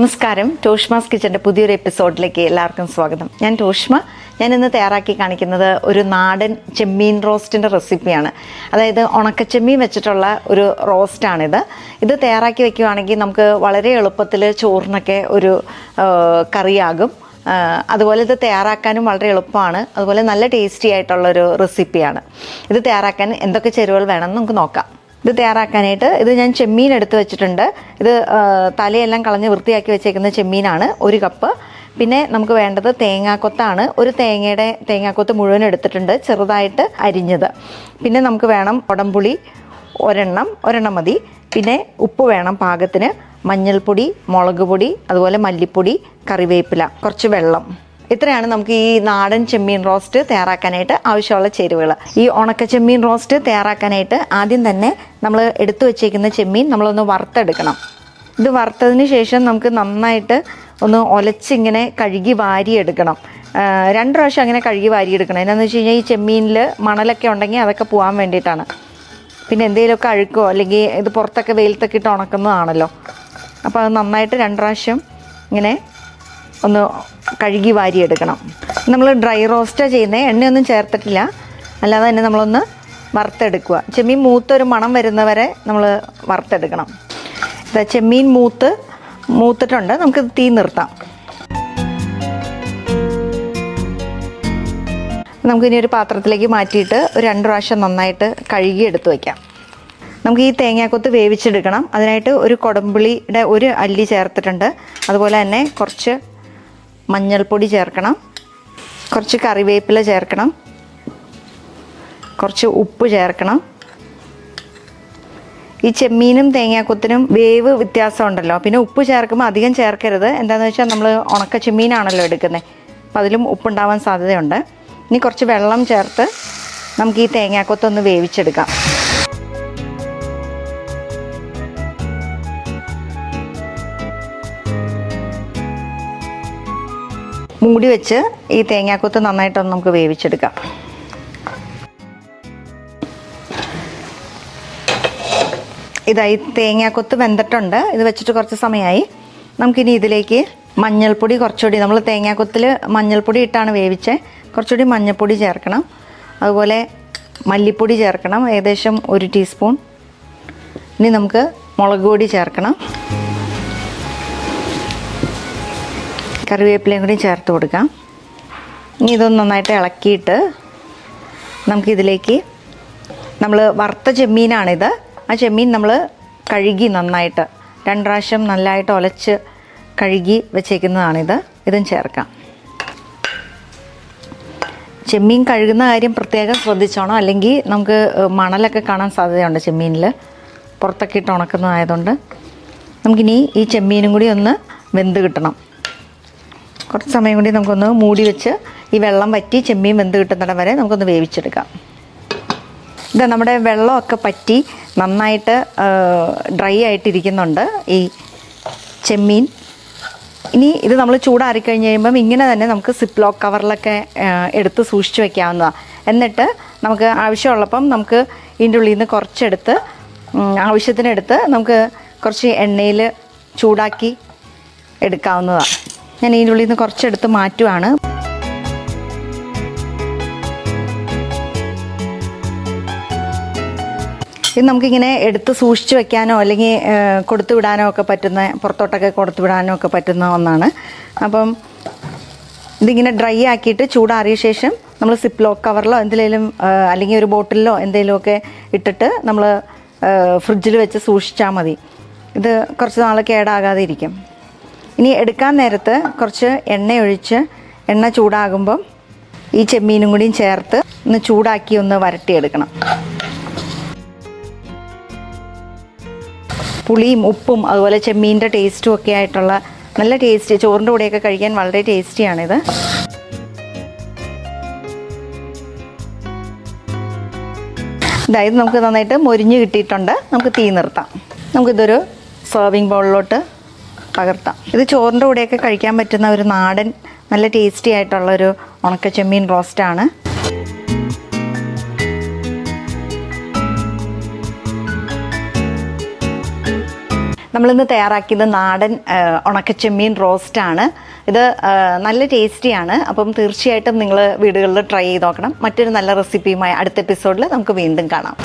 നമസ്കാരം. ടോഷ്മാസ് കിച്ചൻ്റെ പുതിയൊരു എപ്പിസോഡിലേക്ക് എല്ലാവർക്കും സ്വാഗതം. ഞാൻ ടോഷ്മ. ഞാൻ ഇന്ന് തയ്യാറാക്കി കാണിക്കുന്നത് ഒരു നാടൻ ചെമ്മീൻ റോസ്റ്റിൻ്റെ റെസിപ്പിയാണ്. അതായത് ഉണക്കച്ചെമ്മീൻ വെച്ചിട്ടുള്ള ഒരു റോസ്റ്റാണിത്. ഇത് തയ്യാറാക്കി വെക്കുകയാണെങ്കിൽ നമുക്ക് വളരെ എളുപ്പത്തിൽ ചോറിനൊക്കെ ഒരു കറിയാകും. അതുപോലെ ഇത് തയ്യാറാക്കാനും വളരെ എളുപ്പമാണ്. അതുപോലെ നല്ല ടേസ്റ്റി ആയിട്ടുള്ളൊരു റെസിപ്പിയാണ്. ഇത് തയ്യാറാക്കാൻ എന്തൊക്കെ ചേരുവകൾ വേണമെന്ന് നമുക്ക് നോക്കാം. ഇത് തയ്യാറാക്കാനായിട്ട് ഞാൻ ചെമ്മീൻ എടുത്ത് വെച്ചിട്ടുണ്ട്. ഇത് തലയെല്ലാം കളഞ്ഞ് വൃത്തിയാക്കി വെച്ചേക്കുന്ന ചെമ്മീനാണ്, 1 കപ്പ്. പിന്നെ നമുക്ക് വേണ്ടത് തേങ്ങാക്കൊത്താണ്. ഒരു തേങ്ങാക്കൊത്ത് മുഴുവൻ എടുത്തിട്ടുണ്ട്, ചെറുതായിട്ട് അരിഞ്ഞത്. പിന്നെ നമുക്ക് വേണം കുടംപുളി ഒരെണ്ണം മതി. പിന്നെ ഉപ്പ് വേണം പാകത്തിന്, മഞ്ഞൾപ്പൊടി, മുളക് പൊടി, അതുപോലെ മല്ലിപ്പൊടി, കറിവേപ്പില, കുറച്ച് വെള്ളം. ഇത്രയാണ് നമുക്ക് ഈ നാടൻ ചെമ്മീൻ റോസ്റ്റ് തയ്യാറാക്കാനായിട്ട് ആവശ്യമുള്ള ചേരുവകൾ. ഈ ഉണക്ക ചെമ്മീൻ റോസ്റ്റ് തയ്യാറാക്കാനായിട്ട് ആദ്യം തന്നെ നമ്മൾ എടുത്തു വെച്ചേക്കുന്ന ചെമ്മീൻ നമ്മളൊന്ന് വറുത്തെടുക്കണം. ഇത് വറുത്തതിന് ശേഷം നമുക്ക് നന്നായിട്ട് ഒന്ന് ഒലച്ചിങ്ങനെ കഴുകി വാരിയെടുക്കണം. 2 പ്രാവശ്യം അങ്ങനെ കഴുകി വാരിയെടുക്കണം. എന്നാന്ന് വെച്ച് കഴിഞ്ഞാൽ ഈ ചെമ്മീനിൽ മണലൊക്കെ ഉണ്ടെങ്കിൽ അതൊക്കെ പോകാൻ വേണ്ടിയിട്ടാണ്. പിന്നെ എന്തെങ്കിലുമൊക്കെ അഴുക്കോ അല്ലെങ്കിൽ ഇത് പുറത്തൊക്കെ വെയിലത്തൊക്കെ ഇട്ട് ഉണക്കുന്നതാണല്ലോ. അപ്പോൾ അത് നന്നായിട്ട് 2 പ്രാവശ്യം ഇങ്ങനെ ഒന്ന് കഴുകി വാരിയെടുക്കണം. നമ്മൾ ഡ്രൈ റോസ്റ്റാണ് ചെയ്യുന്നത്, എണ്ണയൊന്നും ചേർത്തിട്ടില്ല. അല്ലാതെ തന്നെ നമ്മളൊന്ന് വറുത്തെടുക്കുക. ചെമ്മീൻ മൂത്തൊരു മണം വരുന്നവരെ നമ്മൾ വറുത്തെടുക്കണം. ഇതാ ചെമ്മീൻ മൂത്തിട്ടുണ്ട്. നമുക്ക് തീ നിർത്താം. നമുക്കിനി ഒരു പാത്രത്തിലേക്ക് മാറ്റിയിട്ട് ഒരു 2 പ്രാവശ്യം നന്നായിട്ട് കഴുകി എടുത്ത് വയ്ക്കാം. നമുക്ക് ഈ തേങ്ങാക്കൊത്ത് വേവിച്ചെടുക്കണം. അതിനായിട്ട് ഒരു കുടംപുളിയുടെ 1 അല്ലി ചേർത്തിട്ടുണ്ട്. അതുപോലെ തന്നെ കുറച്ച് മഞ്ഞൾപ്പൊടി ചേർക്കണം, കുറച്ച് കറിവേപ്പില ചേർക്കണം, കുറച്ച് ഉപ്പ് ചേർക്കണം. ഈ ചെമ്മീനും തേങ്ങാക്കൊത്തിനും വേവ് വ്യത്യാസം ഉണ്ടല്ലോ. പിന്നെ ഉപ്പ് ചേർക്കുമ്പോൾ അധികം ചേർക്കരുത്. എന്താണെന്ന് വെച്ചാൽ നമ്മൾ ഉണക്ക ചെമ്മീനാണല്ലോ എടുക്കുന്നത്, അപ്പോൾ അതിലും ഉപ്പുണ്ടാവാൻ സാധ്യതയുണ്ട്. ഇനി കുറച്ച് വെള്ളം ചേർത്ത് നമുക്ക് ഈ തേങ്ങാക്കൊത്തൊന്ന് വേവിച്ചെടുക്കാം. മൂടി വെച്ച് ഈ തേങ്ങാക്കൊത്ത് നന്നായിട്ടൊന്ന് നമുക്ക് വേവിച്ചെടുക്കാം. ഇതായി തേങ്ങാക്കൊത്ത് വെന്തിട്ടുണ്ട്. ഇത് വെച്ചിട്ട് കുറച്ച് സമയമായി. നമുക്കിനി ഇതിലേക്ക് മഞ്ഞൾപ്പൊടി കുറച്ചുകൂടി, നമ്മൾ തേങ്ങാക്കൊത്തിൽ മഞ്ഞൾപ്പൊടി ഇട്ടാണ് വേവിച്ചത്, കുറച്ചുകൂടി മഞ്ഞൾപ്പൊടി ചേർക്കണം. അതുപോലെ മല്ലിപ്പൊടി ചേർക്കണം, ഏകദേശം 1 ടീസ്പൂൺ. ഇനി നമുക്ക് മുളക് പൊടി ചേർക്കണം, കറിവേപ്പിലയും കൂടി ചേർത്ത് കൊടുക്കാം. ഇനി ഇതൊന്ന് നന്നായിട്ട് ഇളക്കിയിട്ട് നമുക്കിതിലേക്ക്, നമ്മൾ വറുത്ത ചെമ്മീനാണിത്, ആ ചെമ്മീൻ നമ്മൾ കഴുകി നന്നായിട്ട് 2 പ്രാവശ്യം നല്ലതായിട്ട് ഒലച്ച് കഴുകി വെച്ചേക്കുന്നതാണിത്. ഇതും ചേർക്കാം. ചെമ്മീൻ കഴുകുന്ന കാര്യം പ്രത്യേകം ശ്രദ്ധിച്ചോണം, അല്ലെങ്കിൽ നമുക്ക് മണലൊക്കെ കാണാൻ സാധ്യതയുണ്ട് ചെമ്മീനിൽ, പുറത്തൊക്കെ ഇട്ട് ഉണക്കുന്നതായതുകൊണ്ട്. നമുക്കിനി ഈ ചെമ്മീനും കൂടി ഒന്ന് വെന്ത് കിട്ടണം. കുറച്ച് സമയം കൂടി നമുക്കൊന്ന് മൂടി വെച്ച് ഈ വെള്ളം വറ്റി ചെമ്മീൻ വെന്ത് കിട്ടുന്നിടം വരെ നമുക്കൊന്ന് വേവിച്ചെടുക്കാം. ഇത് നമ്മുടെ വെള്ളമൊക്കെ പറ്റി നന്നായിട്ട് ഡ്രൈ ആയിട്ടിരിക്കുന്നുണ്ട് ഈ ചെമ്മീൻ. ഇനി ഇത് നമ്മൾ ചൂടാറിക്കഴിഞ്ഞ് കഴിയുമ്പം ഇങ്ങനെ തന്നെ നമുക്ക് സിപ്പ് ലോക്ക് കവറിലൊക്കെ എടുത്ത് സൂക്ഷിച്ച് വയ്ക്കാവുന്നതാണ്. എന്നിട്ട് നമുക്ക് ആവശ്യമുള്ളപ്പം നമുക്ക് ഇതിൻ്റെ ഉള്ളിൽ നിന്ന് കുറച്ചെടുത്ത് ആവശ്യത്തിനെടുത്ത് നമുക്ക് കുറച്ച് എണ്ണയിൽ ചൂടാക്കി എടുക്കാവുന്നതാണ്. ഞാൻ ഇതിൻ്റെ ഉള്ളിൽ നിന്ന് കുറച്ചെടുത്ത് മാറ്റുവാണ്. ഇത് നമുക്കിങ്ങനെ എടുത്ത് സൂക്ഷിച്ച് വെക്കാനോ അല്ലെങ്കിൽ കൊടുത്തു വിടാനോ ഒക്കെ പറ്റുന്ന, പുറത്തോട്ടൊക്കെ കൊടുത്തു വിടാനോ ഒക്കെ പറ്റുന്ന ഒന്നാണ്. അപ്പം ഇതിങ്ങനെ ഡ്രൈ ആക്കിയിട്ട് ചൂടാറിയ ശേഷം നമ്മൾ സിപ്പ് ലോക്ക് കവറിലോ എന്തെങ്കിലും അല്ലെങ്കിൽ ഒരു ബോട്ടിലോ എന്തെങ്കിലുമൊക്കെ ഇട്ടിട്ട് നമ്മൾ ഫ്രിഡ്ജിൽ വെച്ച് സൂക്ഷിച്ചാൽ മതി. ഇത് കുറച്ച് നാൾ കേടാകാതെ ഇരിക്കും. ഇനി എടുക്കാൻ നേരത്ത് കുറച്ച് എണ്ണ ഒഴിച്ച്, എണ്ണ ചൂടാകുമ്പം ഈ ചെമ്മീനും കൂടിയും ചേർത്ത് ഒന്ന് ചൂടാക്കി ഒന്ന് വരട്ടിയെടുക്കണം. പുളിയും ഉപ്പും അതുപോലെ ചെമ്മീൻ്റെ ടേസ്റ്റും ഒക്കെ ആയിട്ടുള്ള നല്ല ടേസ്റ്റി, ചോറിൻ്റെ കൂടെയൊക്കെ കഴിക്കാൻ വളരെ ടേസ്റ്റിയാണിത്. ഇതായത് നമുക്ക് നന്നായിട്ട് മൊരിഞ്ഞ് കിട്ടിയിട്ടുണ്ട്. നമുക്ക് തീ നിർത്താം. നമുക്കിതൊരു സെർവിങ് ബൗളിലോട്ട് പകർത്താം. ഇത് ചോറിൻ്റെ കൂടെയൊക്കെ കഴിക്കാൻ പറ്റുന്ന ഒരു നാടൻ നല്ല ടേസ്റ്റി ആയിട്ടുള്ളൊരു ഉണക്ക ചെമ്മീൻ റോസ്റ്റാണ്. നമ്മളിന്ന് തയ്യാറാക്കിയത് നാടൻ ഉണക്കച്ചെമ്മീൻ റോസ്റ്റാണ്. ഇത് നല്ല ടേസ്റ്റിയാണ്. അപ്പം തീർച്ചയായിട്ടും നിങ്ങൾ വീടുകളിൽ ട്രൈ ചെയ്ത് നോക്കണം. മറ്റൊരു നല്ല റെസിപ്പിയുമായി അടുത്ത എപ്പിസോഡിൽ നമുക്ക് വീണ്ടും കാണാം.